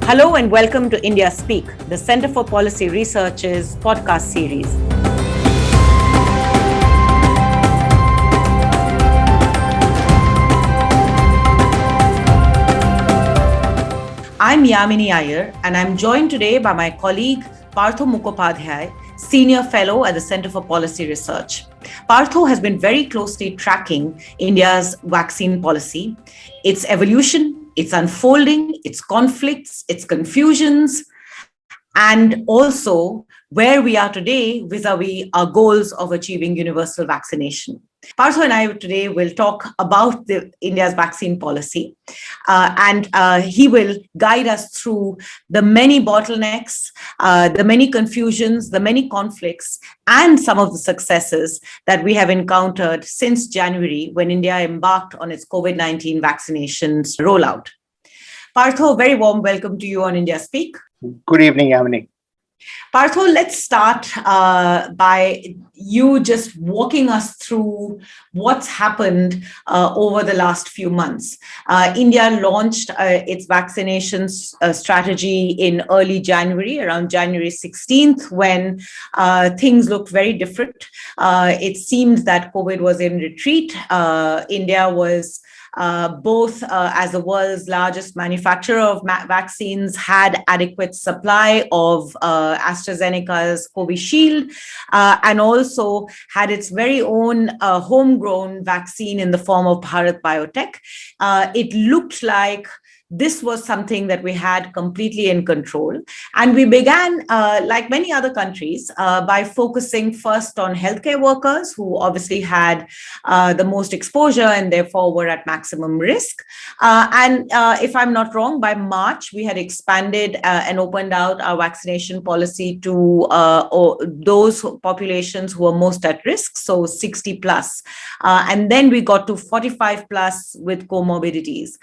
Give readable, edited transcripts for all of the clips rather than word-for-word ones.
Hello and welcome to India Speak, the Center for Policy Research's podcast series. I'm Yamini Iyer, and I'm joined today by my colleague Partho Mukhopadhyay, Senior Fellow at the Center for Policy Research. Partho has been very closely tracking India's vaccine policy, its evolution, its unfolding, its conflicts, its confusions, and also where we are today vis-a-vis our goals of achieving universal vaccination. Partho and I today will talk about India's vaccine policy, and he will guide us through the many bottlenecks, the many confusions, the many conflicts, and some of the successes that we have encountered since January when India embarked on its COVID-19 vaccinations rollout. Partho, very warm welcome to you on India Speak. Good evening, Yamini. Partho, let's start by you just walking us through what's happened over the last few months. India launched its vaccinations strategy in early January, around January 16th, when things looked very different. It seemed that COVID was in retreat. India was both as the world's largest manufacturer of vaccines, had adequate supply of AstraZeneca's Covishield, and also had its very own homegrown vaccine in the form of Bharat Biotech. It looked like this was something that we had completely in control. And we began, like many other countries, by focusing first on healthcare workers who obviously had the most exposure and therefore were at maximum risk. And if I'm not wrong, by March, we had expanded and opened out our vaccination policy to those populations who were most at risk, so 60 plus. And then we got to 45 plus with comorbidities.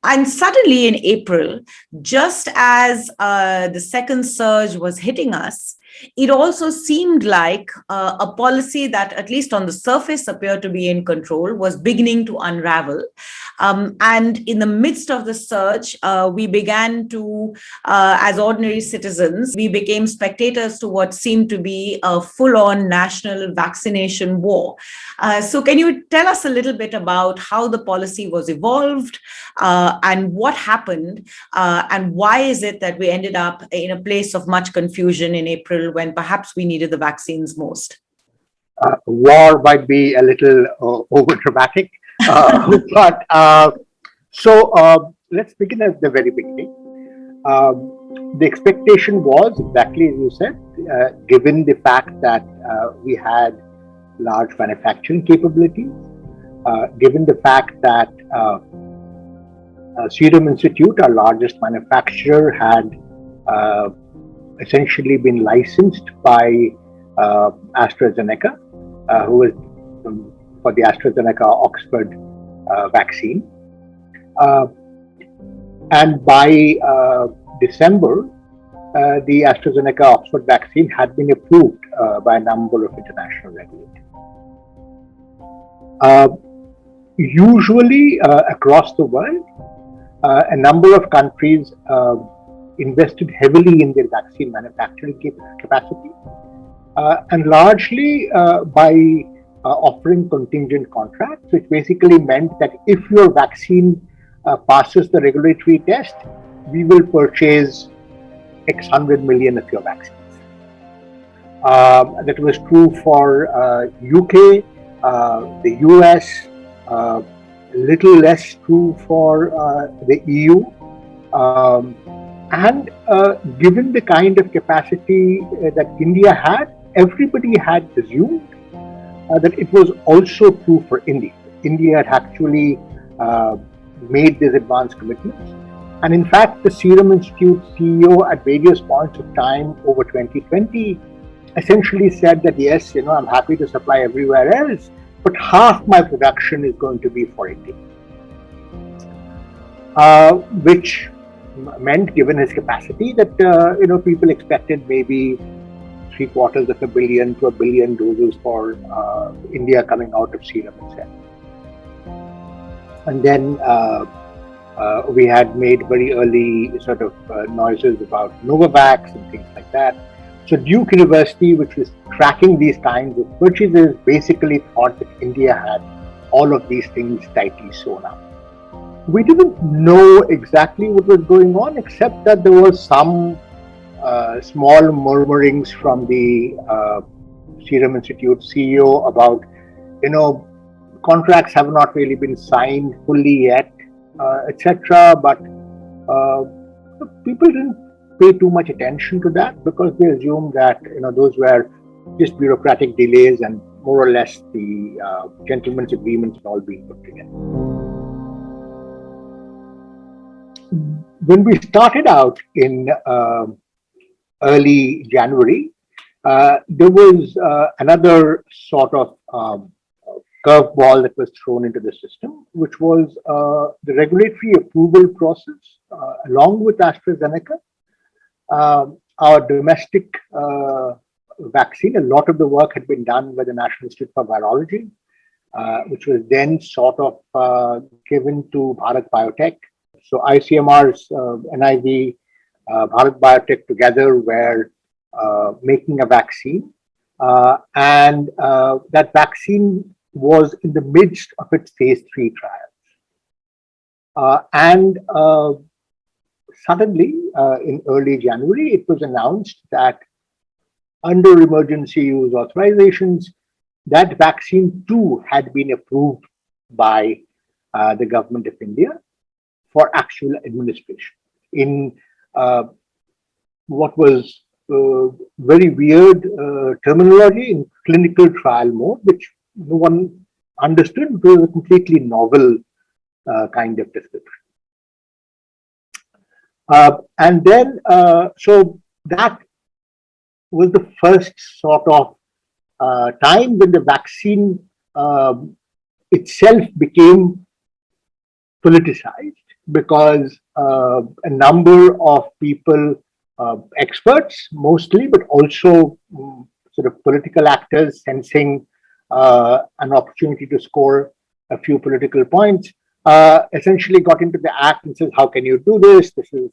And suddenly in April, just as the second surge was hitting us, it also seemed like a policy that, at least on the surface, appeared to be in control was beginning to unravel. And in the midst of the surge, we began to, as ordinary citizens, we became spectators to what seemed to be a full-on national vaccination war. So can you tell us a little bit about how the policy was evolved and what happened, and why is it that we ended up in a place of much confusion in April when perhaps we needed the vaccines most? War might be a little over dramatic, but let's begin at the very beginning. The expectation was exactly as you said, given the fact that we had large manufacturing capabilities, given the fact that Serum Institute, our largest manufacturer, had essentially been licensed by AstraZeneca, who is for the AstraZeneca Oxford vaccine. And by December, the AstraZeneca Oxford vaccine had been approved by a number of international regulators. Usually, across the world, a number of countries invested heavily in their vaccine manufacturing capacity, and largely by offering contingent contracts, which basically meant that if your vaccine passes the regulatory test, we will purchase X 100 million of your vaccines. That was true for UK, the US, a little less true for the EU. And given the kind of capacity that India had, everybody had assumed that it was also true for India. India had actually made these advanced commitments. And in fact, the Serum Institute CEO at various points of time over 2020 essentially said that, yes, I'm happy to supply everywhere else, but half my production is going to be for India. Which meant, given his capacity, that people expected maybe 750 million to 1 billion doses for India coming out of Serum itself. And then We had made very early sort of noises about Novavax and things like that. So Duke University, which was tracking these kinds of purchases, basically thought that India had all of these things tightly sewn up. We didn't know exactly what was going on, except that there was some small murmurings from the Serum Institute CEO about, contracts have not really been signed fully yet, etc. But uh, people didn't pay too much attention to that because they assumed that those were just bureaucratic delays and more or less the gentleman's agreements had all been put together. When we started out in early January, there was another sort of curveball that was thrown into the system, which was the regulatory approval process, along with AstraZeneca. Our domestic vaccine, a lot of the work had been done by the National Institute for Virology, which was then sort of given to Bharat Biotech. So ICMR's NIV, Bharat Biotech together were making a vaccine, and that vaccine was in the midst of its phase 3 trials. And suddenly, in early January, it was announced that under emergency use authorizations, that vaccine too had been approved by the government of India for actual administration in what was very weird terminology in clinical trial mode, which no one understood because it was a completely novel kind of description. And then, so that was the first sort of time when the vaccine itself became politicized because a number of people, experts mostly, but also sort of political actors sensing an opportunity to score a few political points, essentially got into the act and says, how can you do this? This is,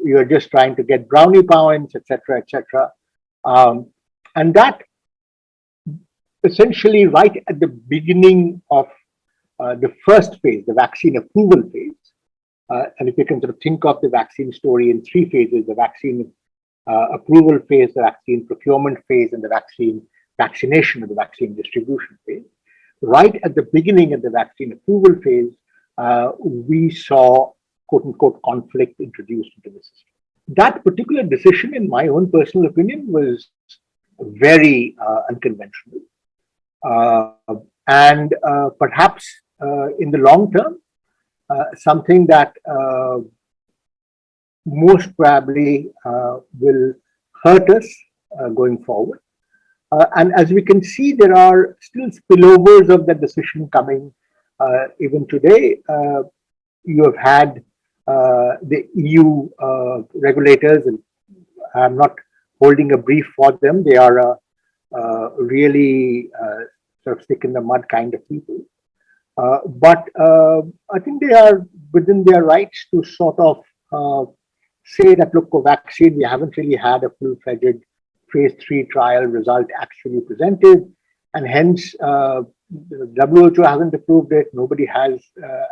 you're just trying to get brownie points, etc., etc. And that essentially right at the beginning of the first phase, the vaccine approval phase, and if you can sort of think of the vaccine story in 3 phases, the vaccine approval phase, the vaccine procurement phase, and the vaccination or the vaccine distribution phase. Right at the beginning of the vaccine approval phase, we saw quote unquote conflict introduced into the system. That particular decision, in my own personal opinion, was very unconventional. And perhaps in the long term, something that most probably will hurt us going forward. And as we can see, there are still spillovers of that decision coming even today. You have had the EU regulators, and I'm not holding a brief for them. They are really sort of stick in the mud kind of people. But I think they are within their rights to sort of say that, look, Covaxin, we haven't really had a full-fledged phase 3 trial result actually presented, and hence the WHO hasn't approved it. Nobody has,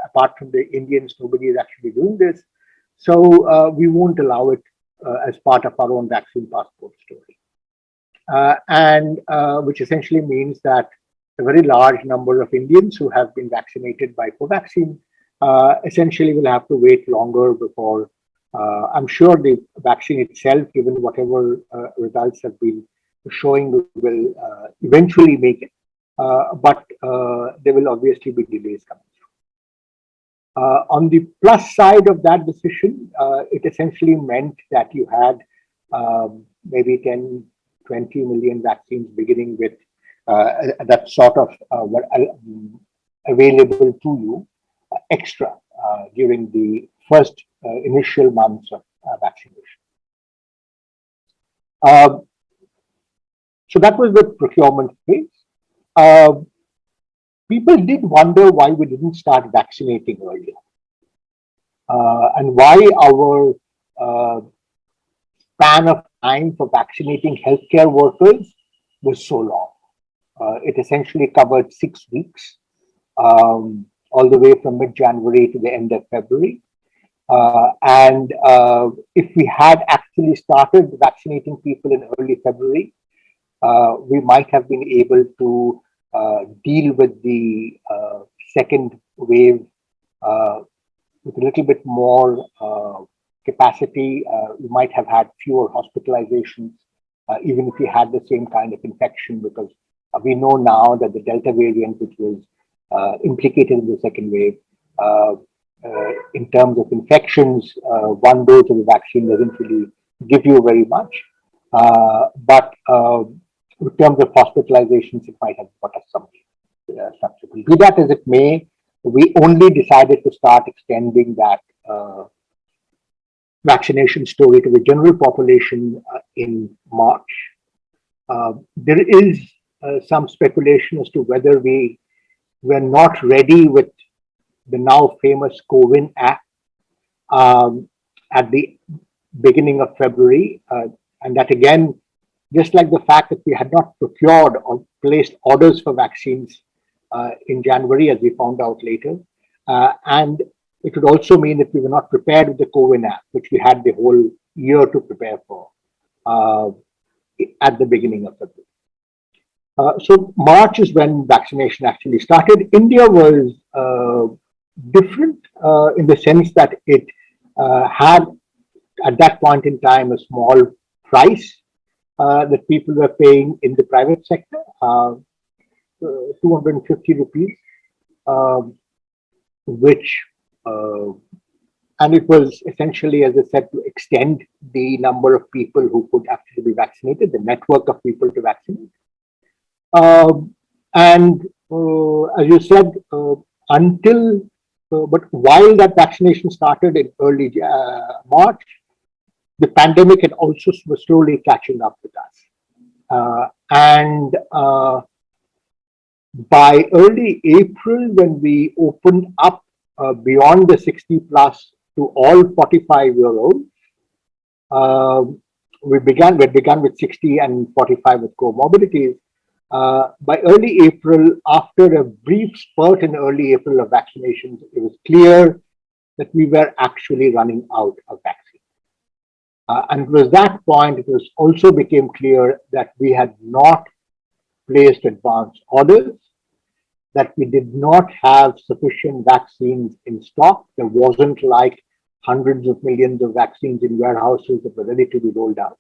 apart from the Indians, nobody is actually doing this. So we won't allow it as part of our own vaccine passport story. And which essentially means that a very large number of Indians who have been vaccinated by Covaxin essentially will have to wait longer before, I'm sure the vaccine itself, given whatever results have been showing, will eventually make it. But there will obviously be delays coming through. On the plus side of that decision, it essentially meant that you had maybe 10, 20 million vaccines beginning with that sort of were available to you extra during the first initial months of vaccination. So that was the procurement phase. people did wonder why we didn't start vaccinating earlier, and why our span of time for vaccinating healthcare workers was so long. It essentially covered 6 weeks, all the way from mid-January to the end of February. And if we had actually started vaccinating people in early February, we might have been able to deal with the second wave with a little bit more capacity. We might have had fewer hospitalizations, even if we had the same kind of infection, because we know now that the Delta variant, which was implicated in the second wave, in terms of infections, one dose of the vaccine doesn't really give you very much. But in terms of hospitalizations, it might have got us some subsequent. Be that as it may, we only decided to start extending that vaccination story to the general population in March. There is some speculation as to whether we were not ready with the now famous CoWIN app at the beginning of February. And that again, just like the fact that we had not procured or placed orders for vaccines in January, as we found out later. And it would also mean that we were not prepared with the CoWIN app, which we had the whole year to prepare for at the beginning of February. So March is when vaccination actually started. India was different in the sense that it had at that point in time a small price that people were paying in the private sector, 250 rupees, which and it was essentially, as I said, to extend the number of people who could actually be vaccinated, the network of people to vaccinate. And as you said, but while that vaccination started in early March, the pandemic had also was slowly catching up with us. And by early April, when we opened up beyond the 60 plus to all 45-year-olds, we began with 60 and 45 with comorbidities. By early April, after a brief spurt in early April of vaccinations, it was clear that we were actually running out of vaccines. And it was that point, it was also became clear that we had not placed advance orders, that we did not have sufficient vaccines in stock. There wasn't like hundreds of millions of vaccines in warehouses that were ready to be rolled out.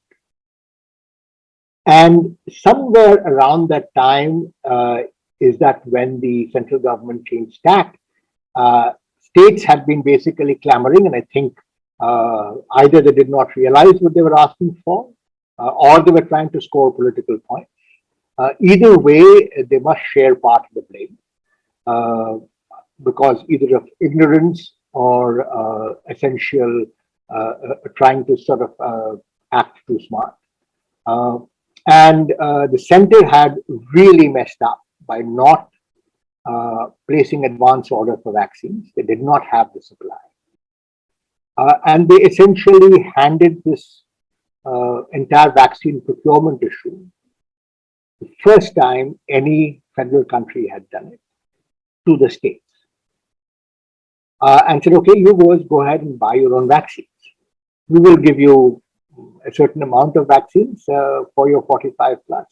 And somewhere around that time is that when the central government changed tack, states had been basically clamoring, and I think either they did not realize what they were asking for, or they were trying to score political points. Either way, they must share part of the blame, because either of ignorance or essential trying to sort of act too smart. And the center had really messed up by not placing advance order for vaccines. They did not have the supply. And they essentially handed this entire vaccine procurement issue, the first time any federal country had done it, to the states. And said, okay, you boys go ahead and buy your own vaccines. We will give you a certain amount of vaccines for your 45 plus.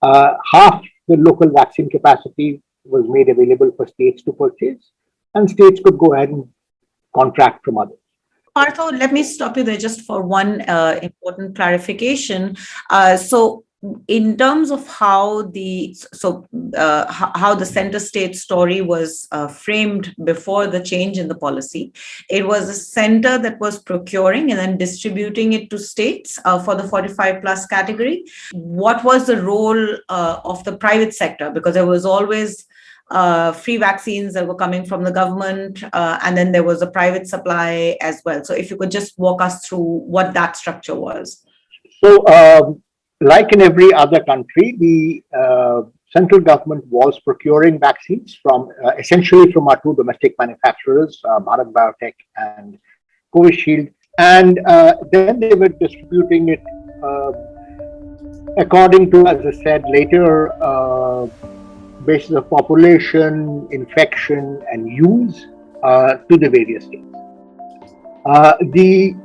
Half the local vaccine capacity was made available for states to purchase, and states could go ahead and contract from others. Partho, let me stop you there just for one important clarification. So in terms of how the center state story was framed before the change in the policy, it was a center that was procuring and then distributing it to states for the 45 plus category. What was the role of the private sector? Because there was always free vaccines that were coming from the government, and then there was a private supply as well. So if you could just walk us through what that structure was. So like in every other country, the central government was procuring vaccines from essentially from our two domestic manufacturers, Bharat Biotech and Covishield, and then they were distributing it according to, as I said later, basis of population, infection, and use to the various states. The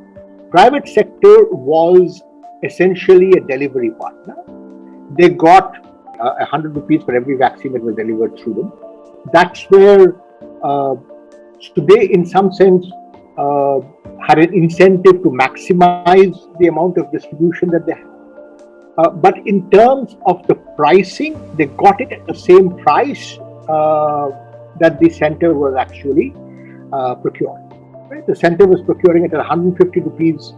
private sector was essentially a delivery partner. They got 100 rupees for every vaccine that was delivered through them. That's where they, in some sense, had an incentive to maximize the amount of distribution that they had. But in terms of the pricing, they got it at the same price that the center was actually procuring. Right? The center was procuring it at 150 rupees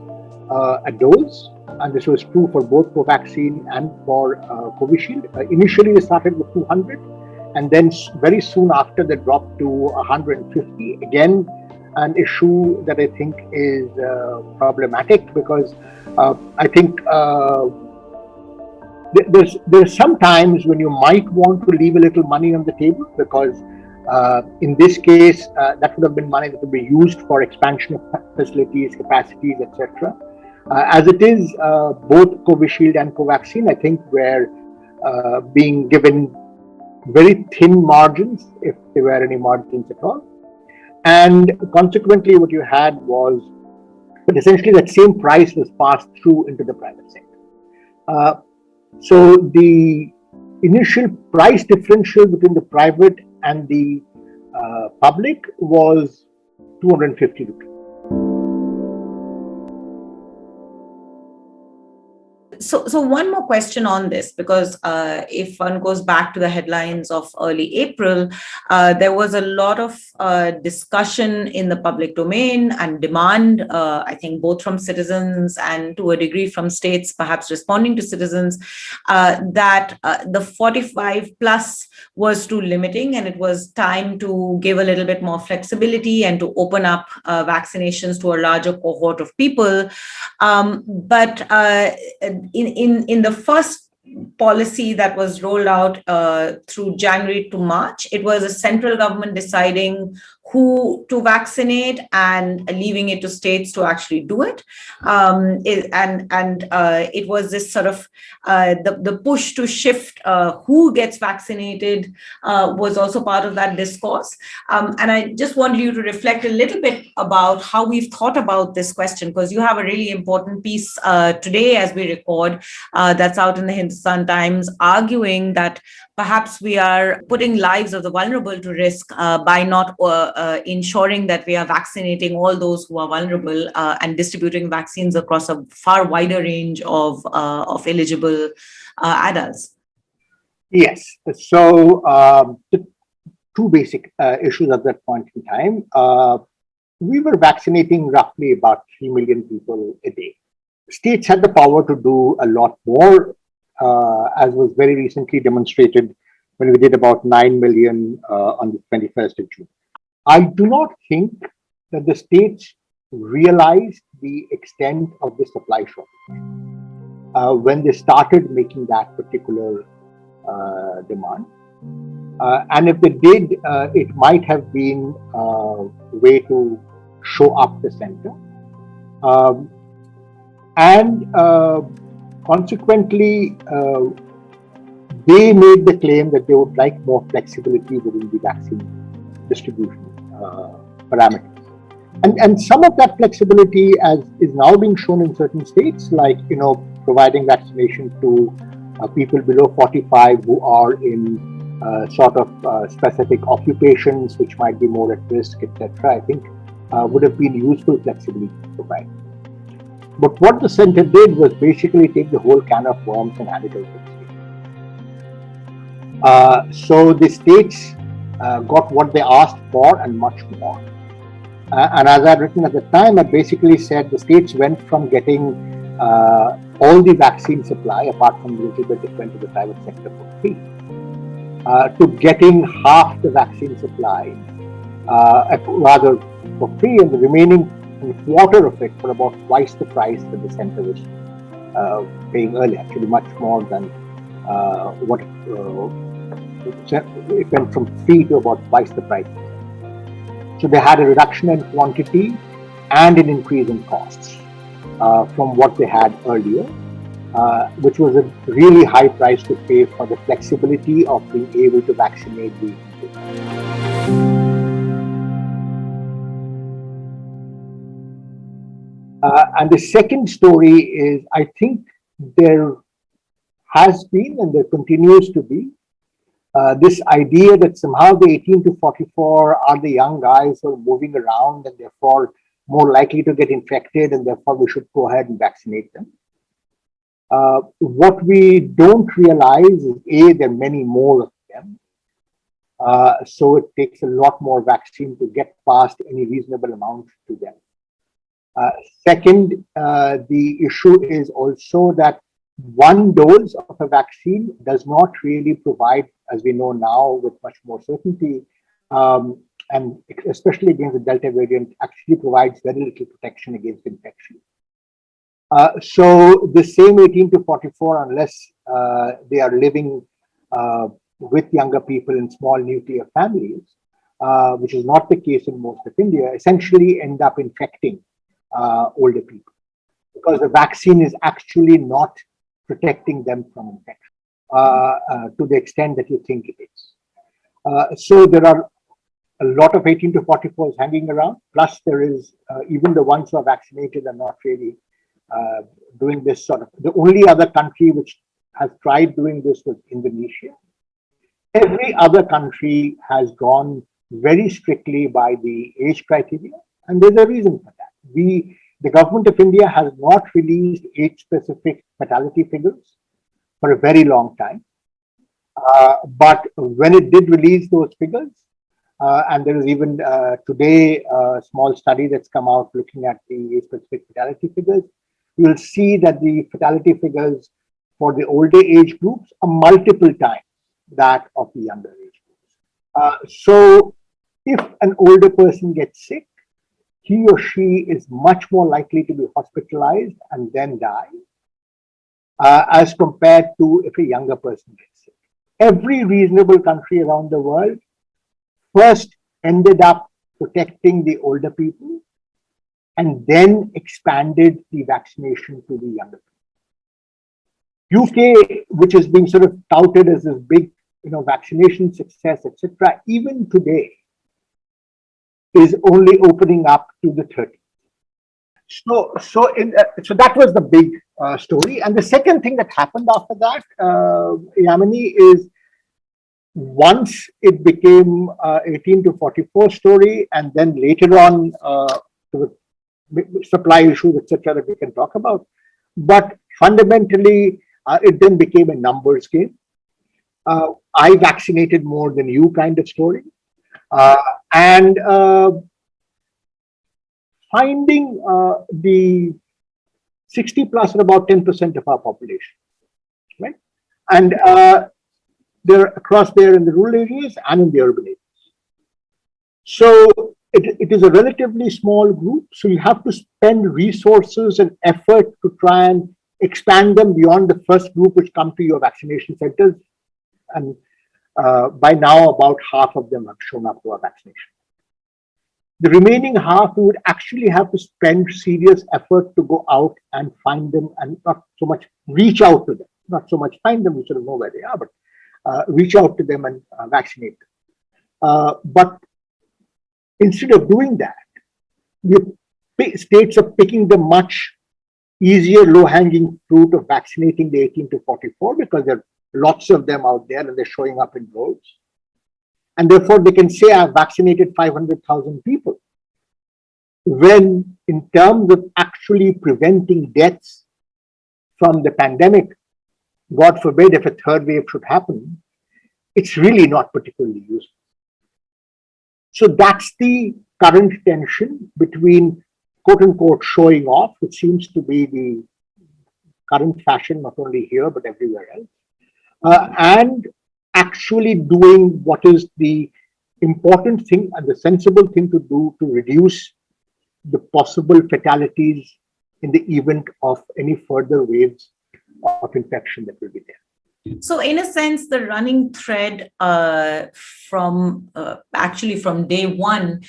a dose, and this was true for both Covaxin and for Covishield. Initially, they started with 200, and then very soon after, they dropped to 150. Again, an issue that I think is problematic, because I think there's some times when you might want to leave a little money on the table, because in this case, that would have been money that would be used for expansion of facilities, capacities, etc. As it is, both Covishield and Covaxin, I think, were being given very thin margins, if there were any margins at all. And consequently, what you had was, but essentially that same price was passed through into the private sector. So the initial price differential between the private and the public was 250 rupees. So one more question on this, because if one goes back to the headlines of early April, there was a lot of discussion in the public domain and demand, I think, both from citizens and to a degree from states, perhaps responding to citizens, that the 45 plus was too limiting, and it was time to give a little bit more flexibility and to open up vaccinations to a larger cohort of people. But in the first policy that was rolled out through January to March, it was a central government deciding who to vaccinate and leaving it to states to actually do it. It was this sort of the push to shift who gets vaccinated was also part of that discourse. And I just want you to reflect a little bit about how we've thought about this question, because you have a really important piece today as we record that's out in the Hindustan Times, arguing that perhaps we are putting lives of the vulnerable to risk by not ensuring that we are vaccinating all those who are vulnerable and distributing vaccines across a far wider range of eligible adults. Yes. So the two basic issues at that point in time. We were vaccinating roughly about 3 million people a day. States had the power to do a lot more, as was very recently demonstrated when we did about 9 million on the 21st of June. I do not think that the states realized the extent of the supply shortage when they started making that particular demand. And if they did, it might have been a way to show up the center. Consequently, they made the claim that they would like more flexibility within the vaccine distribution parameters. And some of that flexibility as is now being shown in certain states, like, providing vaccination to people below 45 who are in sort of specific occupations which might be more at risk, etc. I think would have been useful flexibility to provide. But what the center did was basically take the whole can of worms and add it over to the states. So the states got what they asked for and much more. And as I had written at the time, I basically said the states went from getting all the vaccine supply, apart from a little bit that went to the private sector for free, to getting half the vaccine supply, rather for free, and the remaining quarter of it for about twice the price that the center was paying earlier, actually much more than what it went from free to about twice the price. So they had a reduction in quantity and an increase in costs from what they had earlier, which was a really high price to pay for the flexibility of being able to vaccinate the and the second story is, I think there has been and there continues to be this idea that somehow the 18 to 44 are the young guys who are moving around and therefore more likely to get infected, and therefore we should go ahead and vaccinate them. What we don't realize is, A, there are many more of them. So it takes a lot more vaccine to get past any reasonable amount to them. Second, the issue is also that one dose of a vaccine does not really provide, as we know now with much more certainty, and especially against the Delta variant, actually provides very little protection against infection. So the same 18 to 44, unless they are living with younger people in small nuclear families, which is not the case in most of India, essentially end up infecting older people, because the vaccine is actually not protecting them from infection to the extent that you think it is. So there are a lot of 18 to 44s hanging around, plus there is even the ones who are vaccinated are not really doing this sort of. The only other country which has tried doing this was Indonesia. Every other country has gone very strictly by the age criteria, and there's a reason for that. The government of India has not released age-specific fatality figures for a very long time. But when it did release those figures, and there is even today a small study that's come out looking at the age-specific fatality figures, you'll see that the fatality figures for the older age groups are multiple times that of the younger age groups. So if an older person gets sick, he or she is much more likely to be hospitalized and then die, as compared to if a younger person gets sick. Every reasonable country around the world first ended up protecting the older people and then expanded the vaccination to the younger people. UK, which is being sort of touted as this big, vaccination success, etc., even today is only opening up to the 30s. So that was the big story. And the second thing that happened after that, Yamini, is once it became 18 to 44 story, and then later on supply issues, etc., that we can talk about. But fundamentally, it then became a numbers game. I vaccinated more than you kind of story. And finding the 60 plus are about 10% of our population, right? And they're across there in the rural areas and in the urban areas. So it is a relatively small group, so you have to spend resources and effort to try and expand them beyond the first group which come to your vaccination centers. And by now, about half of them have shown up to our vaccination. The remaining half, we would actually have to spend serious effort to go out and find them, and not so much reach out to them, not so much find them, we sort of know where they are, but reach out to them and vaccinate them. But instead of doing that, states are picking the much easier low-hanging fruit of vaccinating the 18 to 44 because there are lots of them out there and they're showing up in droves. And therefore, they can say, I've vaccinated 500,000 people. When in terms of actually preventing deaths from the pandemic, God forbid if a third wave should happen, it's really not particularly useful. So that's the current tension between quote unquote showing off, which seems to be the current fashion, not only here, but everywhere else, and actually doing what is the important thing and the sensible thing to do to reduce the possible fatalities in the event of any further waves of infection that will be there. So, in a sense, the running thread from actually from day one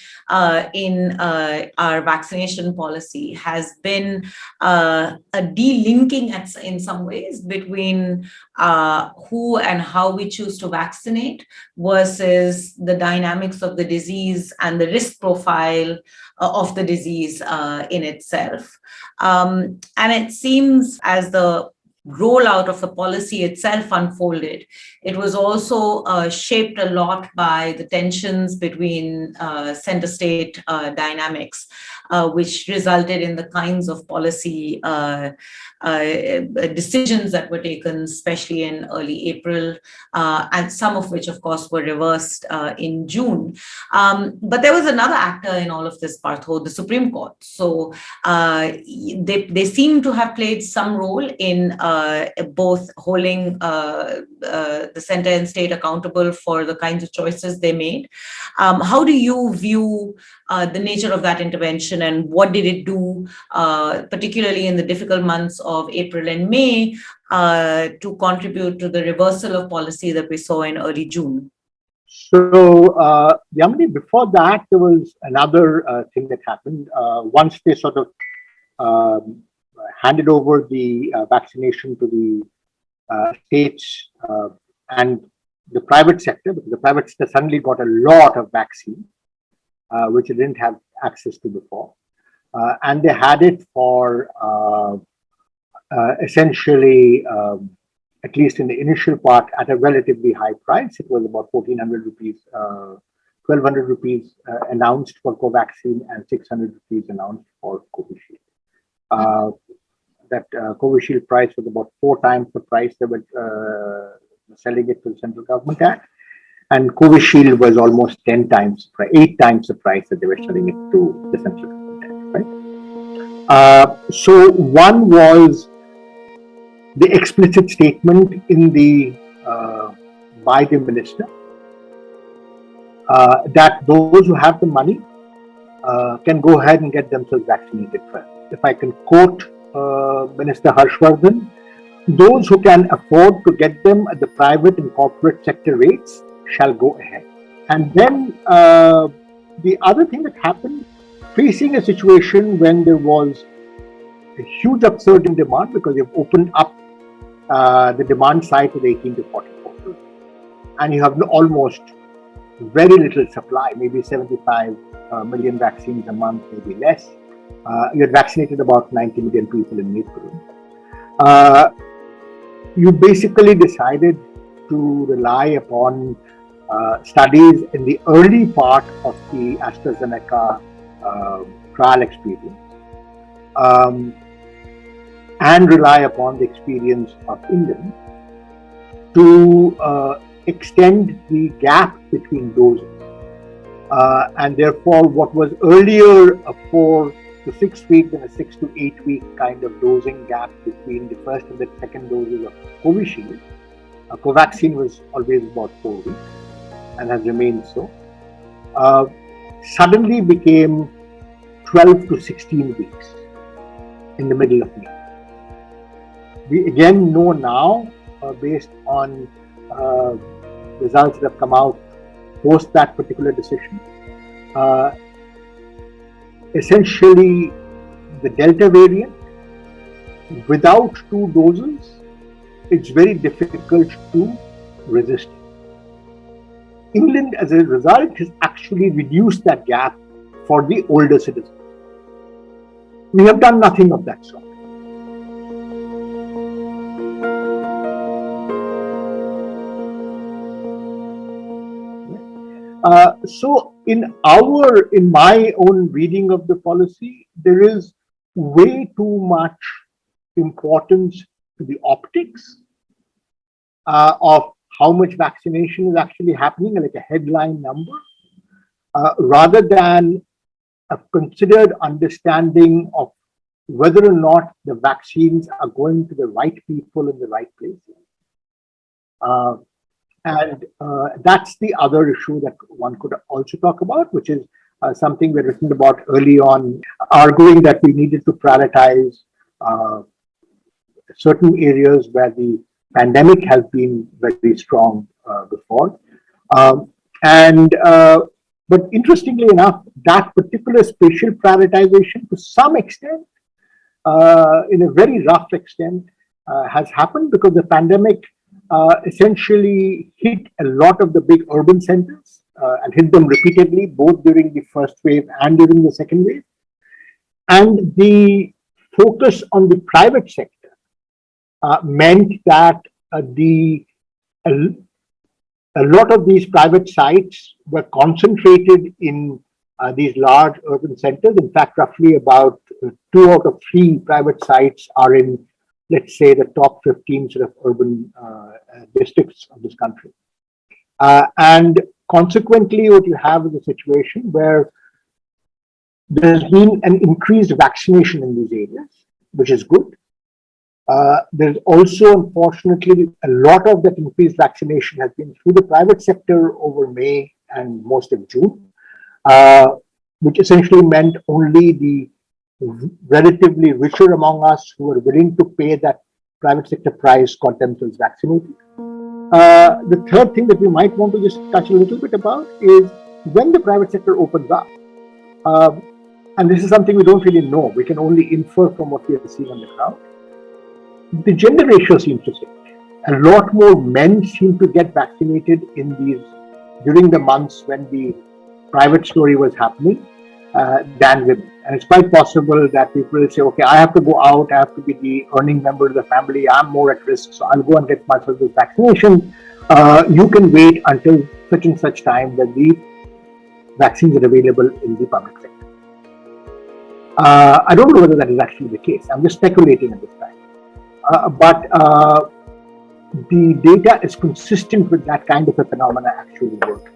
in our vaccination policy has been a delinking in some ways between who and how we choose to vaccinate versus the dynamics of the disease and the risk profile of the disease in itself. And it seems as the rollout of the policy itself unfolded, it was also shaped a lot by the tensions between center state dynamics, which resulted in the kinds of policy decisions that were taken, especially in early April, and some of which, of course, were reversed in June. But there was another actor in all of this, Partho, the Supreme Court. So they seem to have played some role in both holding the center and state accountable for the kinds of choices they made. How do you view the nature of that intervention, and what did it do, particularly in the difficult months of April and May, to contribute to the reversal of policy that we saw in early June? So, Yamini, before that, there was another thing that happened. Once they sort of handed over the vaccination to the states and the private sector, because the private sector suddenly got a lot of vaccine, which it didn't have access to before. And they had it for essentially, at least in the initial part, at a relatively high price. It was about 1,400 rupees, 1,200 rupees announced for Covaxin and 600 rupees announced for Covishield. That Covishield price was about 4 times the price they were selling it to the central government at. And Covishield was almost 10 times, 8 times the price that they were selling it to the central government at, right? So one was the explicit statement in the by the minister that those who have the money can go ahead and get themselves vaccinated first. If I can quote Minister Harshvardhan, those who can afford to get them at the private and corporate sector rates shall go ahead. And then the other thing that happened, facing a situation when there was a huge upsurge in demand because you've opened up the demand side to the 18 to 44, and you have almost very little supply, maybe 75 million vaccines a month, maybe less. You had vaccinated about 90 million people in April. You basically decided to rely upon studies in the early part of the AstraZeneca trial experience and rely upon the experience of England to extend the gap between doses. And therefore, what was earlier a 4 to 6 week and a 6 to 8 week kind of dosing gap between the first and the second doses of Covishield, Covaxin was always about 4 weeks and has remained so, suddenly became 12 to 16 weeks in the middle of May. We again know now, based on results that have come out post that particular decision, essentially the Delta variant, without 2 doses, it's very difficult to resist. England, as a result, has actually reduced that gap for the older citizens. We have done nothing of that sort. So in my own reading of the policy, there is way too much importance to the optics of how much vaccination is actually happening, like a headline number, rather than a considered understanding of whether or not the vaccines are going to the right people in the right places. And that's the other issue that one could also talk about, which is something we've written about early on, arguing that we needed to prioritize certain areas where the pandemic has been very strong before. But interestingly enough, that particular spatial prioritization, to some extent, in a very rough extent, has happened because the pandemic essentially hit a lot of the big urban centers and hit them repeatedly, both during the first wave and during the second wave. And the focus on the private sector meant that a, a lot of these private sites were concentrated in these large urban centers. In fact, roughly about 2 out of 3 private sites are in, let's say, the top 15 sort of urban districts of this country. And consequently, what you have is a situation where there's been an increased vaccination in these areas, which is good. There's also, unfortunately, a lot of that increased vaccination has been through the private sector over May and most of June, which essentially meant only the relatively richer among us who were willing to pay that private sector price got themselves vaccinated. The third thing that we might want to just touch a little bit about is when the private sector opens up, and this is something we don't really know, we can only infer from what we are seeing on the ground. The gender ratio seems to change. A lot more men seem to get vaccinated in these during the months when the private story was happening than women. And it's quite possible that people will say, okay, I have to go out, I have to be the earning member of the family, I'm more at risk, so I'll go and get myself this vaccination. You can wait until such and such time when the vaccines are available in the public sector. I don't know whether that is actually the case. I'm just speculating at this time. But the data is consistent with that kind of a phenomena actually working.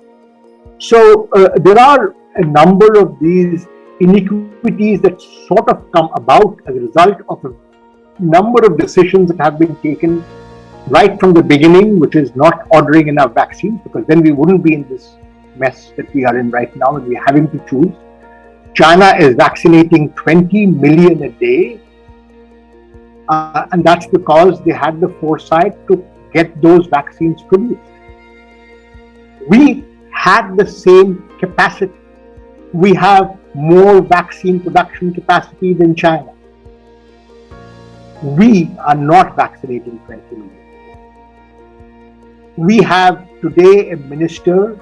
So there are a number of these inequities that sort of come about as a result of a number of decisions that have been taken right from the beginning, which is not ordering enough vaccines, because then we wouldn't be in this mess that we are in right now and we're having to choose. China is vaccinating 20 million a day. And that's because they had the foresight to get those vaccines produced. We had the same capacity. We have more vaccine production capacity than China. We are not vaccinating 20 million. We have today a minister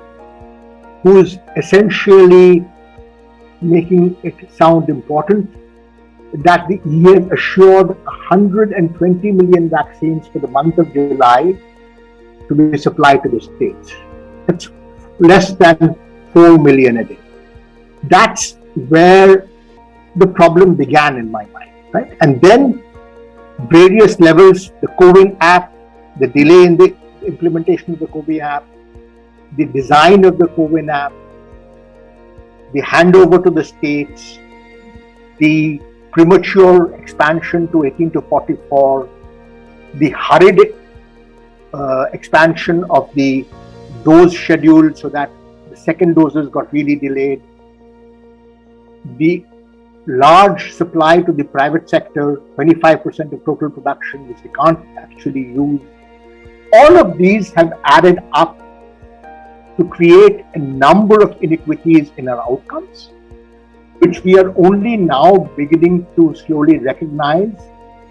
who is essentially making it sound important that the EU assured 120 million vaccines for the month of July to be supplied to the states. That's less than 4 million a day. That's where the problem began in my mind, right? And then various levels, the CoWIN app, the delay in the implementation of the CoWIN app, the design of the CoWIN app, the handover to the states, the premature expansion to 18 to 44, the hurried expansion of the dose schedule so that the second doses got really delayed, the large supply to the private sector, 25% of total production, which they can't actually use. All of these have added up to create a number of inequities in our outcomes, which we are only now beginning to slowly recognize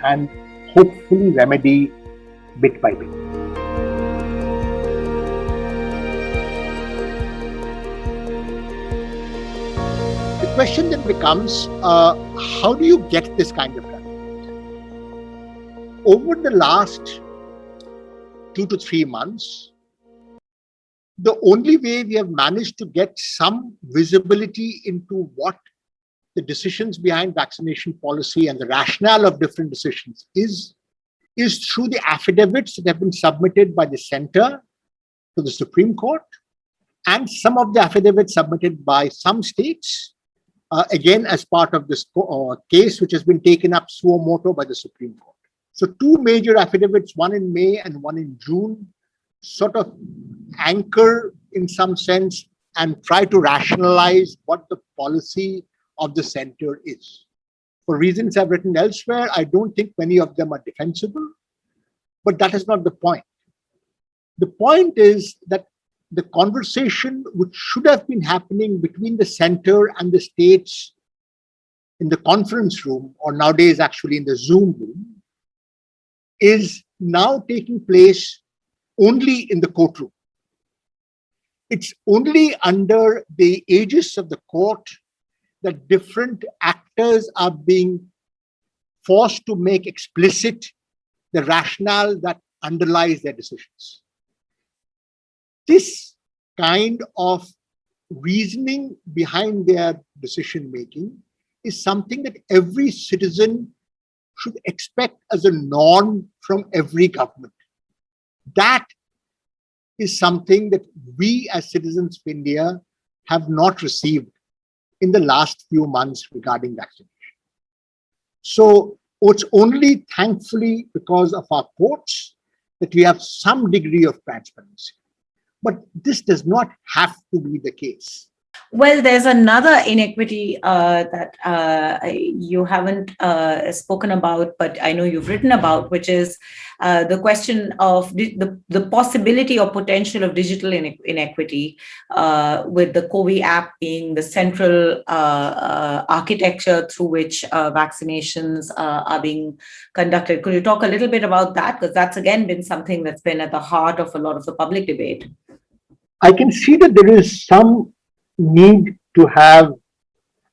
and hopefully remedy bit by bit. The question then becomes, how do you get this kind of done? Over the last 2 to 3 months, the only way we have managed to get some visibility into what the decisions behind vaccination policy and the rationale of different decisions is through the affidavits that have been submitted by the center to the Supreme Court and some of the affidavits submitted by some states, again as part of this case which has been taken up suo motu by the Supreme Court. So 2 major affidavits, one in May and one in June, sort of anchor in some sense and try to rationalize what the policy of the center is. For reasons I've written elsewhere, I don't think many of them are defensible. But that is not the point. The point is that the conversation which should have been happening between the center and the states in the conference room, or nowadays actually in the Zoom room, is now taking place only in the courtroom. It's only under the aegis of the court that different actors are being forced to make explicit the rationale that underlies their decisions. This kind of reasoning behind their decision making is something that every citizen should expect as a norm from every government. That is something that we as citizens of India have not received in the last few months regarding vaccination. So it's only thankfully because of our courts that we have some degree of transparency. But this does not have to be the case. Well, there's another inequity that you haven't spoken about, but I know you've written about, which is the question of the possibility or potential of digital inequity, with the COVI app being the central architecture through which vaccinations are being conducted. Could you talk a little bit about that? Because that's again been something that's been at the heart of a lot of the public debate. I can see that there is some need to have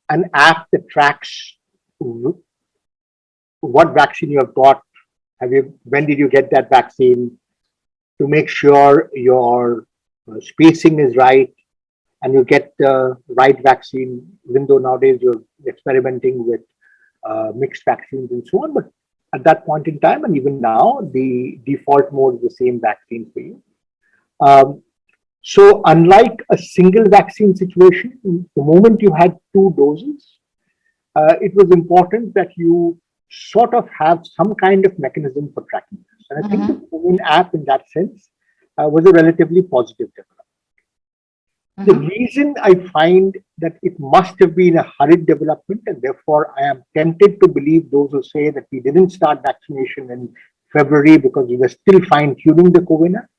an app that tracks what vaccine you have got, when did you get that vaccine, to make sure your spacing is right and you get the right vaccine, even though nowadays you're experimenting with mixed vaccines and so on. But at that point in time, and even now, the default mode is the same vaccine for you. So unlike a single vaccine situation, the moment you had 2 doses, it was important that you sort of have some kind of mechanism for tracking this. And I think the COVIN app in that sense was a relatively positive development. The reason I find that it must have been a hurried development, and therefore I am tempted to believe those who say that we didn't start vaccination in February because we were still fine-tuning the COVIN app,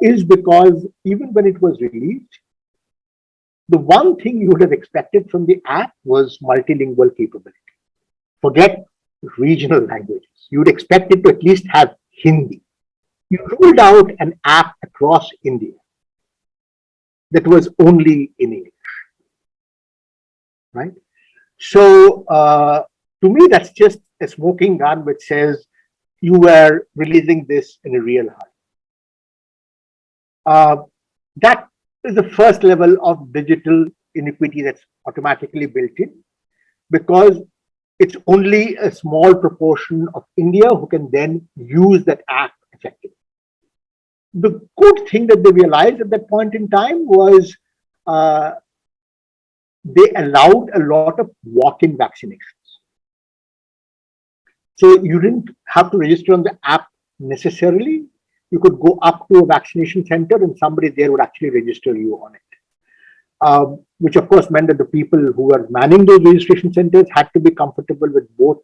is because even when it was released, the one thing you would have expected from the app was multilingual capability. Forget regional languages. You would expect it to at least have Hindi. You rolled out an app across India that was only in English, right? So to me, that's just a smoking gun which says you were releasing this in a real hurry. That is the first level of digital inequity that's automatically built in, because it's only a small proportion of India who can then use that app effectively. The good thing that they realized at that point in time was they allowed a lot of walk-in vaccinations. So you didn't have to register on the app necessarily. You could go up to a vaccination center and somebody there would actually register you on it. Which of course meant that the people who were manning those registration centers had to be comfortable with both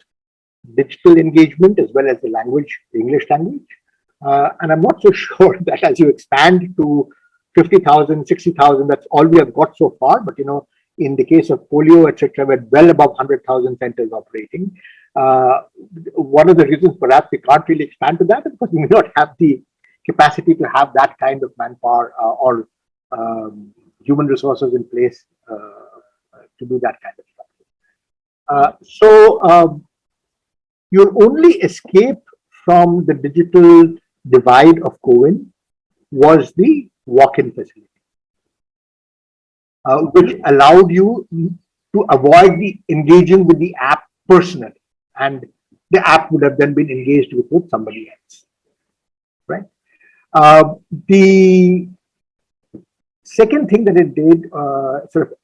digital engagement as well as the language, the English language. And I'm not so sure that as you expand to 50,000, 60,000, that's all we have got so far. But you know, in the case of polio, etc., we're well above 100,000 centers operating. One of the reasons perhaps we can't really expand to that is because we may not have the capacity to have that kind of manpower or human resources in place to do that kind of stuff. So your only escape from the digital divide of COVIN was the walk-in facility, which allowed you to avoid the engaging with the app personally, and the app would have then been engaged with somebody else, right? The second thing that it did sort of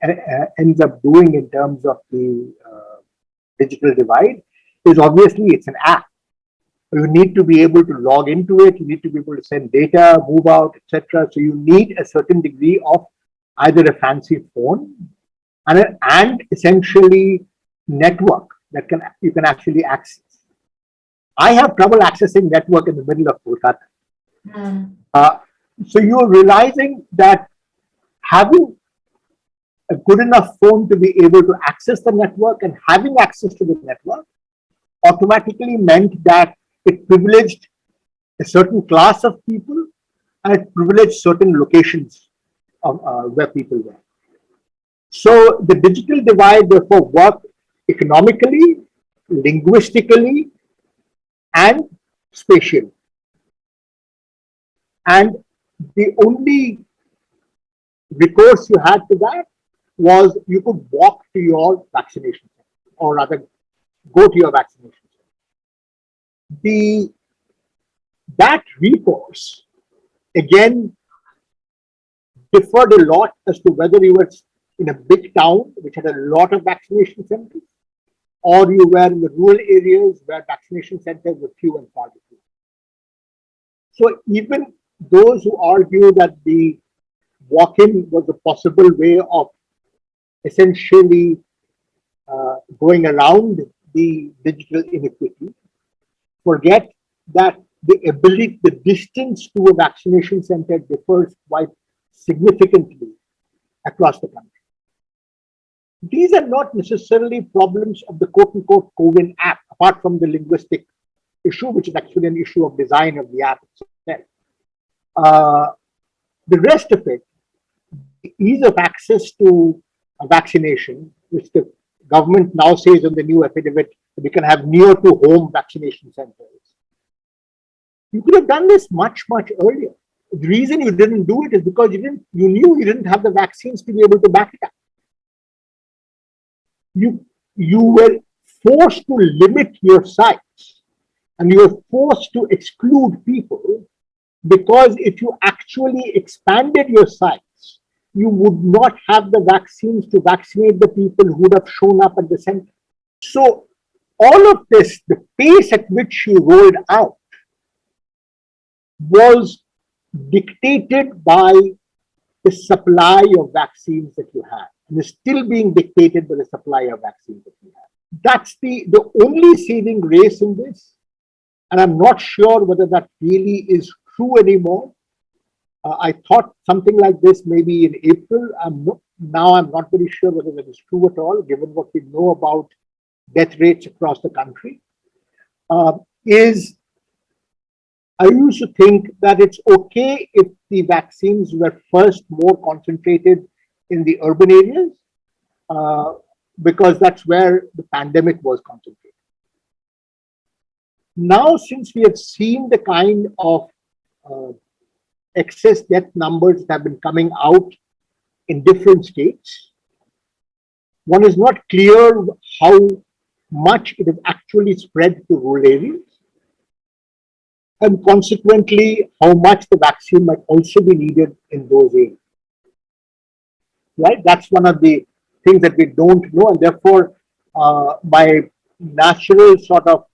ends up doing in terms of the digital divide is obviously it's an app. You need to be able to log into it. You need to be able to send data, move out, etc. So you need a certain degree of either a fancy phone and essentially network that you can actually access. I have trouble accessing network in the middle of Kolkata. Mm. So you're realizing that having a good enough phone to be able to access the network and having access to the network automatically meant that it privileged a certain class of people and it privileged certain locations of, where people were. So the digital divide therefore worked economically, linguistically, and spatially. And the only recourse you had to that was you could walk to your vaccination center, or rather go to your vaccination center. That recourse again differed a lot as to whether you were in a big town which had a lot of vaccination centers, or you were in the rural areas where vaccination centers were few and far between. So even those who argue that the walk-in was a possible way of essentially going around the digital inequity forget that the distance to a vaccination center differs quite significantly across the country. These are not necessarily problems of the quote-unquote CoWIN app, apart from the linguistic issue, which is actually an issue of design of the app itself. The rest of it, the ease of access to a vaccination, which the government now says on the new affidavit that we can have near to home vaccination centers. You could have done this much, much earlier. The reason you didn't do it is because you knew you didn't have the vaccines to be able to back it up. You were forced to limit your sites, and you were forced to exclude people, because if you actually expanded your sites, you would not have the vaccines to vaccinate the people who would have shown up at the center. So all of this, the pace at which you rolled out, was dictated by the supply of vaccines that you had, and is still being dictated by the supply of vaccines that you have. That's the only saving grace in this, and I'm not sure whether that really is true anymore. I thought something like this maybe in April. Now I'm not very sure whether that is true at all, given what we know about death rates across the country. I used to think that it's okay if the vaccines were first more concentrated in the urban areas, because that's where the pandemic was concentrated. Now, since we have seen the kind of excess death numbers that have been coming out in different states, one is not clear how much it has actually spread to rural areas, and consequently how much the vaccine might also be needed in those areas. Right? That's one of the things that we don't know, and therefore by natural sort of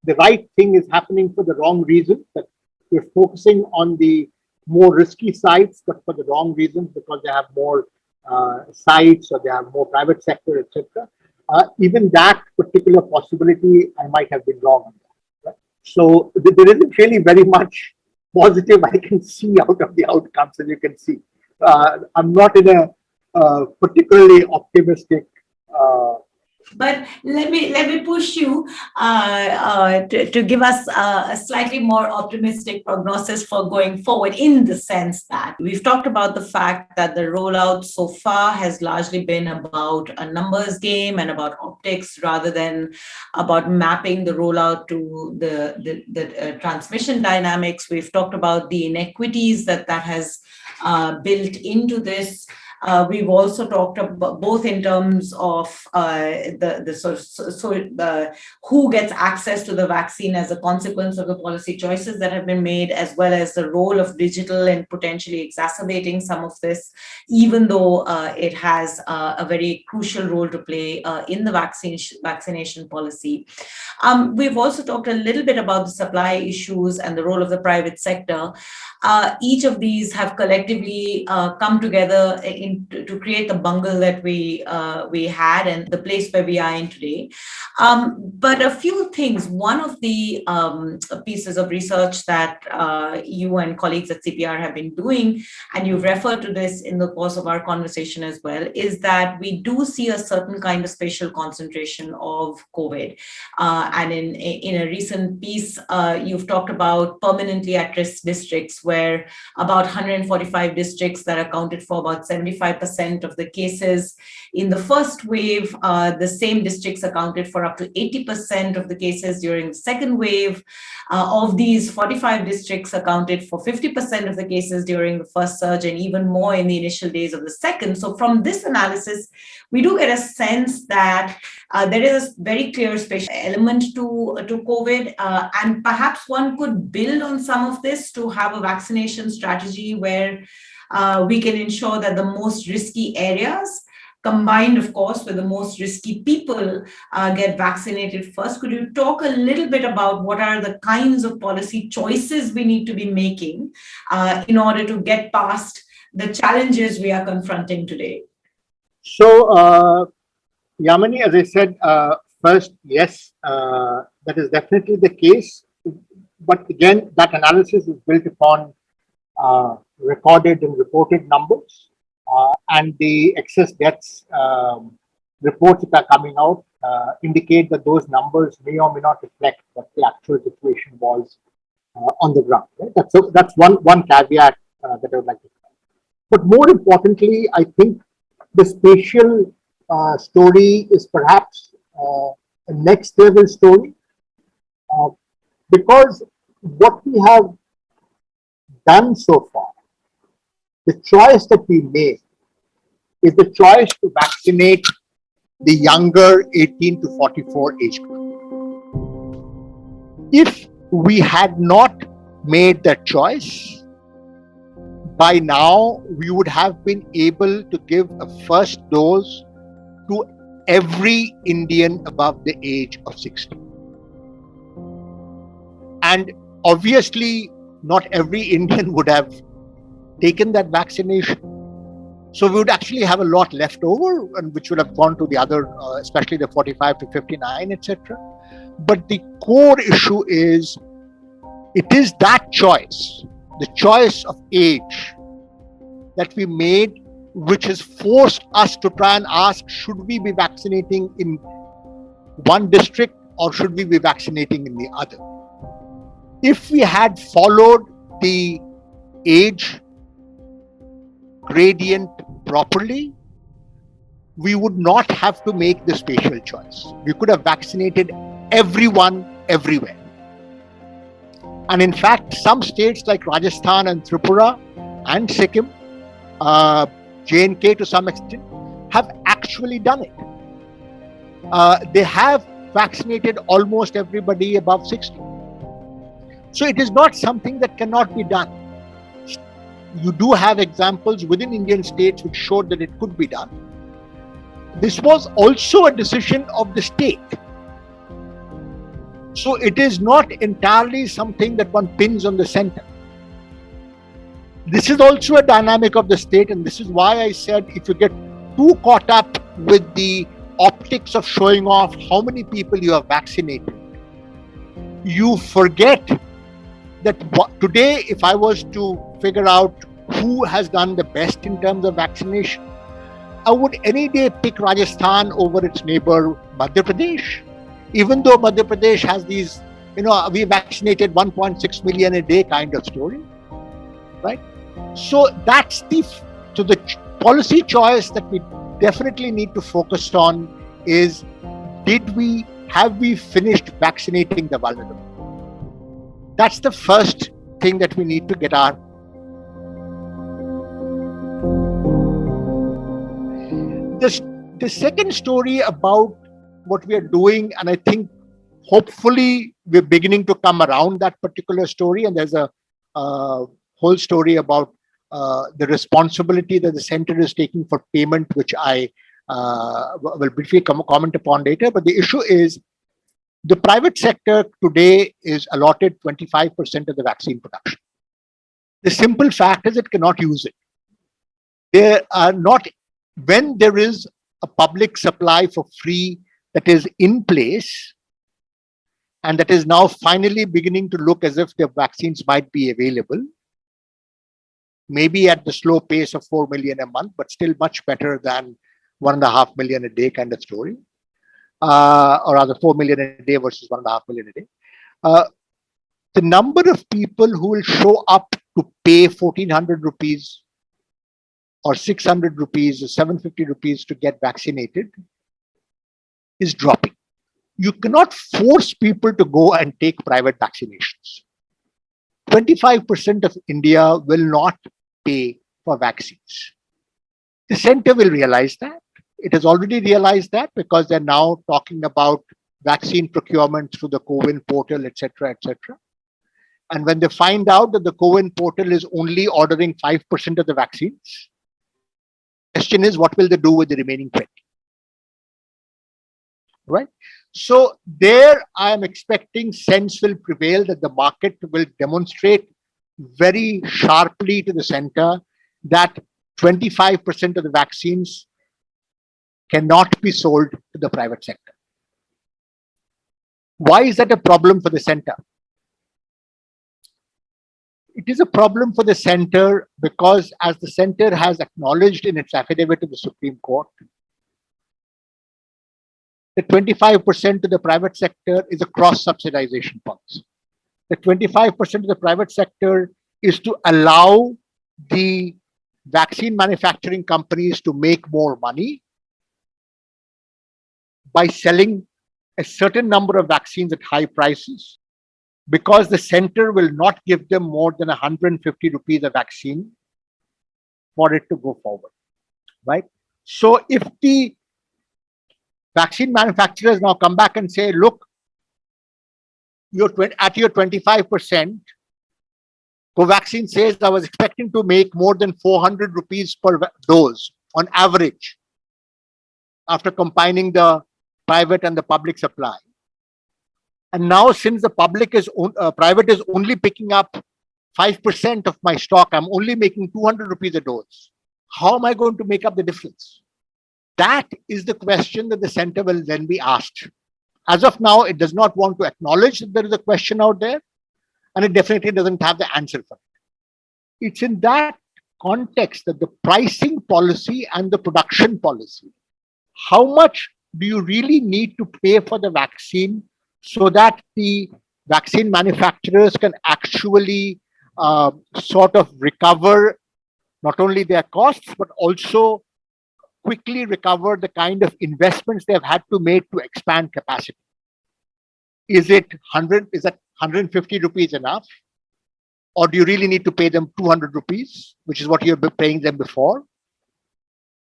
the right thing is happening for the wrong reason, that we're focusing on the more risky sites, but for the wrong reasons, because they have more sites or they have more private sector, etc. Even that particular possibility, I might have been wrong on that. Right? So there isn't really very much positive I can see out of the outcomes, as you can see. I'm not in a particularly optimistic. But let me push you to give us a slightly more optimistic prognosis for going forward, in the sense that we've talked about the fact that the rollout so far has largely been about a numbers game and about optics, rather than about mapping the rollout to the transmission dynamics. We've talked about the inequities that has built into this. We've also talked about both in terms of who gets access to the vaccine as a consequence of the policy choices that have been made, as well as the role of digital and potentially exacerbating some of this, even though it has a very crucial role to play in the vaccination policy. We've also talked a little bit about the supply issues and the role of the private sector. Each of these have collectively come together in to create the bungle that we had and the place where we are in today. But a few things. One of the pieces of research that you and colleagues at CPR have been doing, and you've referred to this in the course of our conversation as well, is that we do see a certain kind of spatial concentration of COVID. And in a recent piece, you've talked about permanently at-risk districts, where about 145 districts that accounted for about 75% of the cases. In the first wave, the same districts accounted for up to 80% of the cases during the second wave. Of these, 45 districts accounted for 50% of the cases during the first surge, and even more in the initial days of the second. So from this analysis, we do get a sense that there is a very clear spatial element to COVID, and perhaps one could build on some of this to have a vaccination strategy where we can ensure that the most risky areas, combined, of course, with the most risky people, get vaccinated first. Could you talk a little bit about what are the kinds of policy choices we need to be making in order to get past the challenges we are confronting today? So, Yamini, as I said, first, yes, that is definitely the case. But again, that analysis is built upon recorded and reported numbers. And the excess deaths reports that are coming out indicate that those numbers may or may not reflect what the actual situation was on the ground. Right? That's one caveat that I would like to say. But more importantly, I think the spatial story is perhaps a next level story, because what we have done so far, the choice that we made is the choice to vaccinate the younger 18 to 44 age group. If we had not made that choice, by now we would have been able to give a first dose to every Indian above the age of 60. And obviously, not every Indian would have taken that vaccination. So we would actually have a lot left over, and which would have gone to the other, especially the 45 to 59, etc. But the core issue is, it is that choice, the choice of age that we made, which has forced us to try and ask, should we be vaccinating in one district or should we be vaccinating in the other? If we had followed the age gradient properly, we would not have to make the spatial choice. We could have vaccinated everyone everywhere. And in fact, some states like Rajasthan and Tripura and Sikkim, J&K to some extent, have actually done it. They have vaccinated almost everybody above 60. So it is not something that cannot be done. You do have examples within Indian states which showed that it could be done. This was also a decision of the state. So it is not entirely something that one pins on the center. This is also a dynamic of the state, and this is why I said, if you get too caught up with the optics of showing off how many people you have vaccinated, you forget that today, if I was to figure out who has done the best in terms of vaccination, I would any day pick Rajasthan over its neighbor Madhya Pradesh. Even though Madhya Pradesh has these, we vaccinated 1.6 million a day kind of story, right? So that's the policy choice that we definitely need to focus on is, have we finished vaccinating the vulnerable? That's the first thing that we need to get our. The second story about what we are doing, and I think hopefully we're beginning to come around that particular story, and there's a whole story about the responsibility that the center is taking for payment, which I will briefly comment upon later. But the issue is, the private sector today is allotted 25% of the vaccine production. The simple fact is it cannot use it. There are not, when there is a public supply for free that is in place, and that is now finally beginning to look as if the vaccines might be available, maybe at the slow pace of 4 million a month, but still much better than 1.5 million a day kind of story, or rather 4 million a day versus 1.5 million a day. The number of people who will show up to pay 1,400 rupees or 600 rupees or 750 rupees to get vaccinated is dropping. You cannot force people to go and take private vaccinations. 25% of India will not pay for vaccines. The center will realize that. It has already realized that because they're now talking about vaccine procurement through the CoWIN portal, etc., etc. And when they find out that the CoWIN portal is only ordering 5% of the vaccines, the question is, what will they do with the remaining 20? Right? So there I am expecting sense will prevail that the market will demonstrate very sharply to the center that 25% of the vaccines cannot be sold to the private sector. Why is that a problem for the center? It is a problem for the center because, as the center has acknowledged in its affidavit to the Supreme Court, the 25% to the private sector is a cross-subsidization policy. The 25% of the private sector is to allow the vaccine manufacturing companies to make more money by selling a certain number of vaccines at high prices, because the center will not give them more than 150 rupees a vaccine for it to go forward, right? So if the vaccine manufacturers now come back and say, look, at your 25%, Covaxin says I was expecting to make more than 400 rupees per dose on average after combining the private and the public supply. And now, since the private is only picking up 5% of my stock, I'm only making 200 rupees a dose. How am I going to make up the difference? That is the question that the center will then be asked. As of now, it does not want to acknowledge that there is a question out there, and it definitely doesn't have the answer for it. It's in that context that the pricing policy and the production policy, how much do you really need to pay for the vaccine so that the vaccine manufacturers can actually sort of recover not only their costs, but also quickly recover the kind of investments they have had to make to expand capacity. Is that 150 rupees enough? Or do you really need to pay them 200 rupees, which is what you've been paying them before?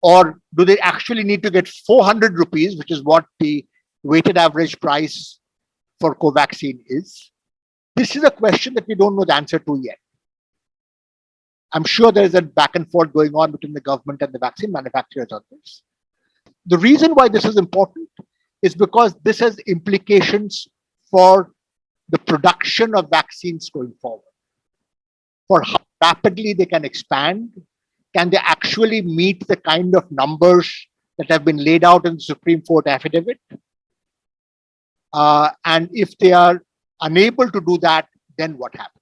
Or do they actually need to get 400 rupees, which is what the weighted average price for Covaxin is? This is a question that we don't know the answer to yet. I'm sure there is a back and forth going on between the government and the vaccine manufacturers on this. The reason why this is important is because this has implications for the production of vaccines going forward, for how rapidly they can expand. Can they actually meet the kind of numbers that have been laid out in the Supreme Court affidavit? And if they are unable to do that, then what happens?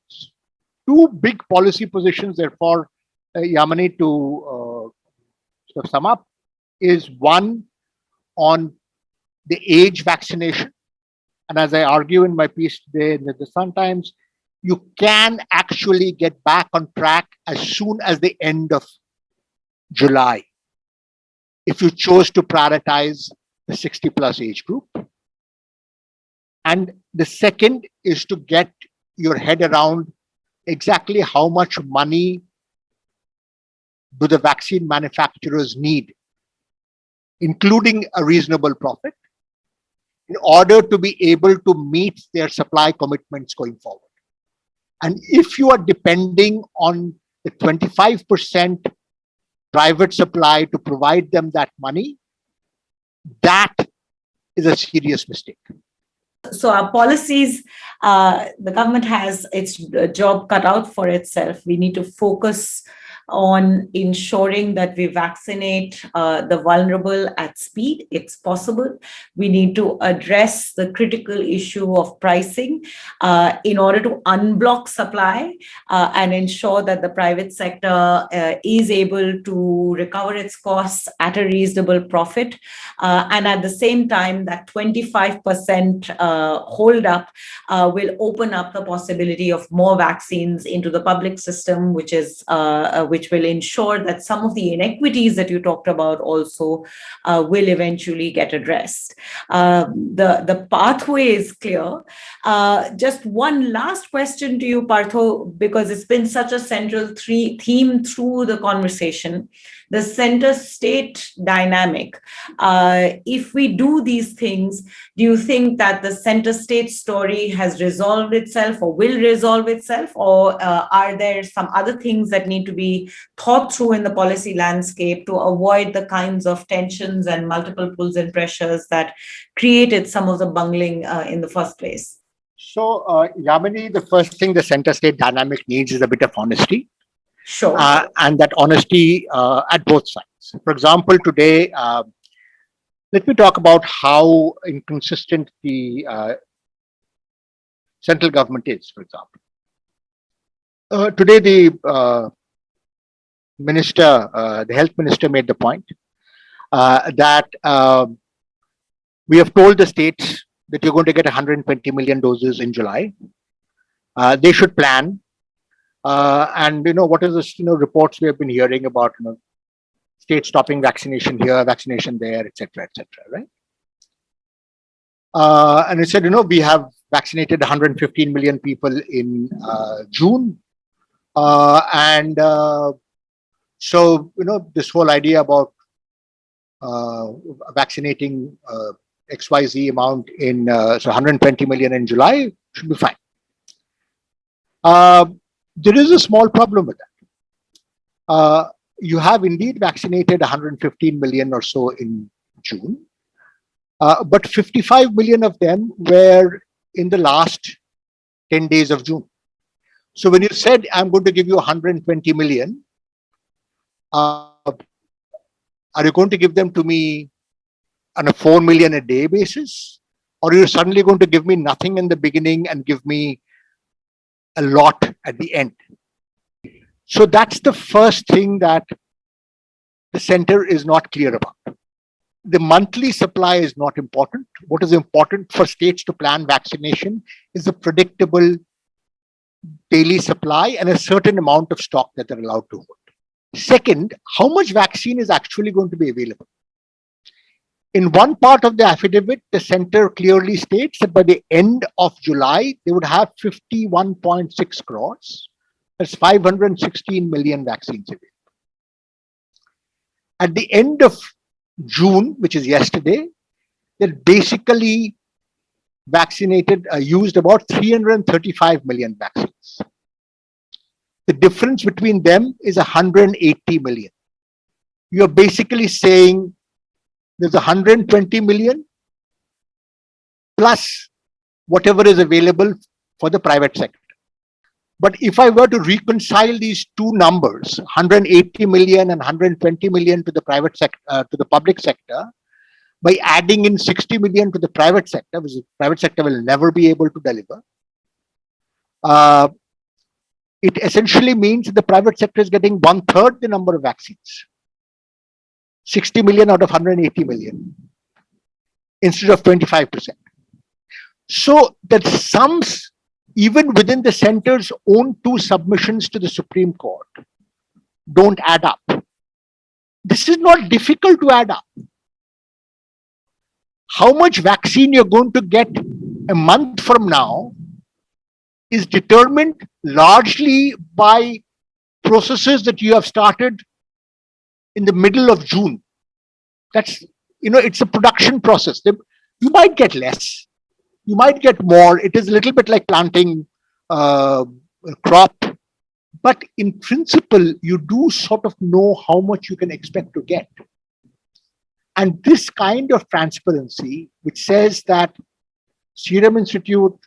Two big policy positions, therefore, Yamini, to sort of sum up, is one on the age vaccination. And as I argue in my piece today in the Sun Times, you can actually get back on track as soon as the end of July if you chose to prioritize the 60 plus age group. And the second is to get your head around exactly how much money do the vaccine manufacturers need, including a reasonable profit, in order to be able to meet their supply commitments going forward. And if you are depending on the 25% private supply to provide them that money, that is a serious mistake. So our policies, the government has its job cut out for itself. We need to focus on ensuring that we vaccinate the vulnerable at speed. It's possible. We need to address the critical issue of pricing in order to unblock supply and ensure that the private sector is able to recover its costs at a reasonable profit. And at the same time, that 25% hold up will open up the possibility of more vaccines into the public system, which will ensure that some of the inequities that you talked about also will eventually get addressed. The pathway is clear. Just one last question to you, Partho, because it's been such a central theme through the conversation, the center state dynamic. If we do these things, do you think that the center state story has resolved itself or will resolve itself? Or are there some other things that need to be thought through in the policy landscape to avoid the kinds of tensions and multiple pulls and pressures that created some of the bungling in the first place? So, Yamini, the first thing the center state dynamic needs is a bit of honesty. Sure. And that honesty at both sides. For example, today, let me talk about how inconsistent the central government is, for example. Today, the health minister made the point that we have told the states that you're going to get 120 million doses in July. They should plan. And what is this? Reports we have been hearing about, states stopping vaccination here, vaccination there, etc., right? And it said, we have vaccinated 115 million people in June, and so this whole idea about vaccinating XYZ amount in so 120 million in July should be fine. There is a small problem with that. You have indeed vaccinated 115 million or so in June, but 55 million of them were in the last 10 days of June. So when you said, I'm going to give you 120 million, are you going to give them to me on a 4 million a day basis? Or are you suddenly going to give me nothing in the beginning and give me a lot at the end? So that's the first thing that the center is not clear about. The monthly supply is not important. What is important for states to plan vaccination is a predictable daily supply and a certain amount of stock that they're allowed to hold. Second, how much vaccine is actually going to be available? In one part of the affidavit, the center clearly states that by the end of July, they would have 51.6 crores. That's 516 million vaccines available. At the end of June, which is yesterday, they basically used about 335 million vaccines. The difference between them is 180 million. You're basically saying there's 120 million plus whatever is available for the private sector. But if I were to reconcile these two numbers, 180 million and 120 million to the private sector, to the public sector, by adding in 60 million to the private sector, which the private sector will never be able to deliver, it essentially means the private sector is getting 1/3 the number of vaccines. 60 million out of 180 million instead of 25%. So that sums, even within the center's own two submissions to the Supreme Court, don't add up. This is not difficult to add up. How much vaccine you're going to get a month from now is determined largely by processes that you have started in the middle of June. That's, it's a production process. You might get less, you might get more. It is a little bit like planting a crop, but in principle, you do sort of know how much you can expect to get. And this kind of transparency, which says that Serum Institute,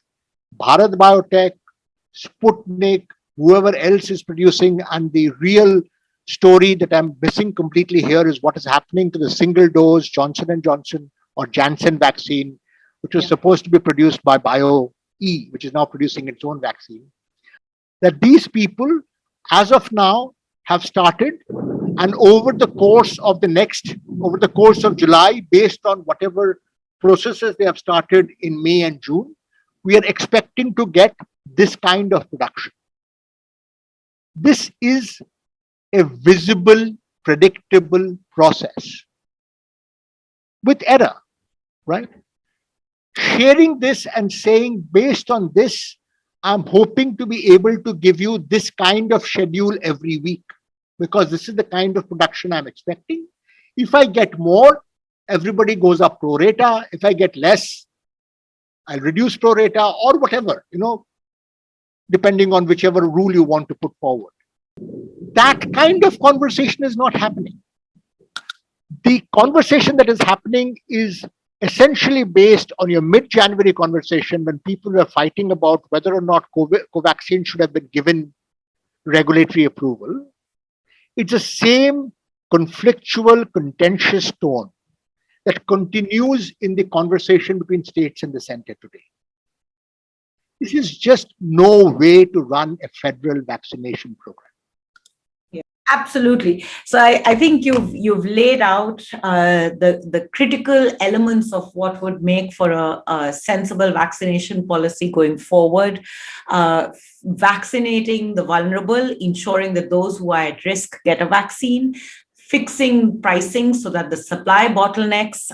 Bharat Biotech, Sputnik, whoever else is producing, and the real story that I'm missing completely here is what is happening to the single dose Johnson and Johnson or Janssen vaccine, which was supposed to be produced by BioE, which is now producing its own vaccine. That these people, as of now, have started, and over the course of July, based on whatever processes they have started in May and June, we are expecting to get this kind of production. This is a visible, predictable process with error, right? Sharing this and saying, based on this, I'm hoping to be able to give you this kind of schedule every week, because this is the kind of production I'm expecting. If I get more, everybody goes up pro rata. If I get less, I'll reduce pro rata or whatever, depending on whichever rule you want to put forward. That kind of conversation is not happening. The conversation that is happening is essentially based on your mid-January conversation when people were fighting about whether or not Covaxin should have been given regulatory approval. It's the same conflictual, contentious tone that continues in the conversation between states and the center today. This is just no way to run a federal vaccination program. Absolutely. So I think you've laid out the critical elements of what would make for a sensible vaccination policy going forward. Vaccinating the vulnerable, ensuring that those who are at risk get a vaccine, fixing pricing so that the supply bottlenecks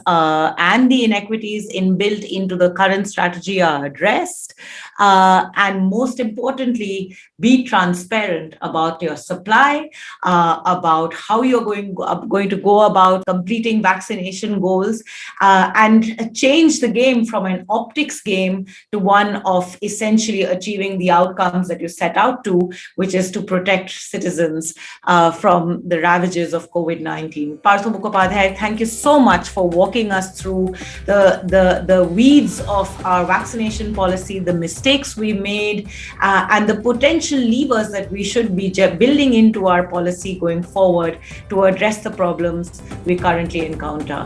and the inequities inbuilt into the current strategy are addressed. And most importantly, be transparent about your supply, about how you're going to go about completing vaccination goals, and change the game from an optics game to one of essentially achieving the outcomes that you set out to, which is to protect citizens from the ravages of COVID-19. Parthu Mukhopadhyay, thank you so much for walking us through the weeds of our vaccination policy, the mistakes we made, and the potential levers that we should be building into our policy going forward to address the problems we currently encounter.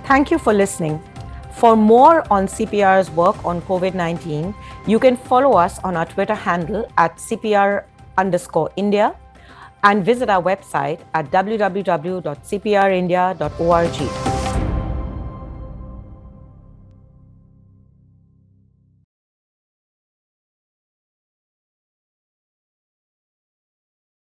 Thank you for listening. For more on CPR's work on COVID-19, you can follow us on our Twitter handle at CPR_India and visit our website at www.cprindia.org.